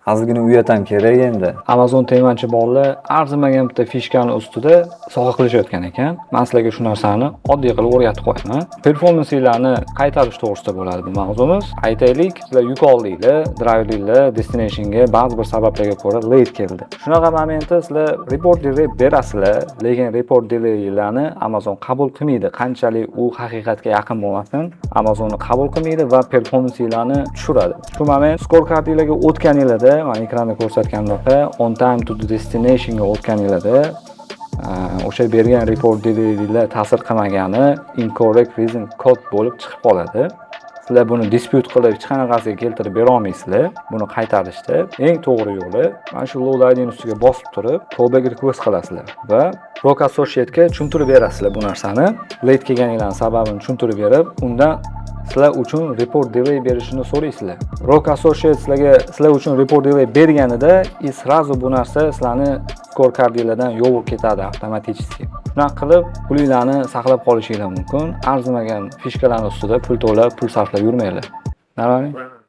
Ozgina uyat ham kerak endi. Amazon temanchi bolalar arzimagan bitta fishkani ustida sovg'a qilishayotgan ekan. Men sizlarga shu narsani oddiy qilib o'rgatib qo'yaman. Performansinglarni qaytarish to'g'risida bo'ladi bu mavzumiz. Aytaylik, sizlar yuk oldinglar, drayvinglar destinationga ba'zi bir sabablarga ko'ra late keldi. Shunaqa momentda sizlar report delay berasizlar, lekin report delaylarni Amazon qabul qilmaydi. Qanchalik u haqiqatga yaqin bo'lmasin, Amazonni qabul qilmaydi va performansinglarni tushiradi. Shu moment scorecardinglarga o'tganinglarda, men ekranda ko'rsatganimda on time to the destinationga o'tganinglarda o'sha bergan report delaylar ta'sir qilmagani incorrect reason code bo'lib chiqib qoladi. Sizlar buni dispute qilib hech qanaqasiga keltirib bera olmaysizlar. Buni qaytarishda eng to'g'ri yo'li mana shu load ustiga bosib turib callback request qilasizlar va Rock Associate'ga tushuntirib berasizlar bu narsani. Late kelganinglarning sababini tushuntirib berib, undan sizlar uchun report delay berishini so'raysizlar. Rock Associate sizlar uchun report delay berganida srazu bu narsa sizlarni scorecardinglardan yo'q ketadi avtomatik. Shunaqa qilib pulinglarni saqlab qolishinglar mumkin. Arzimagan fishkalarning ustida pul to'lab, pul sarflab yurmanglar. Nima?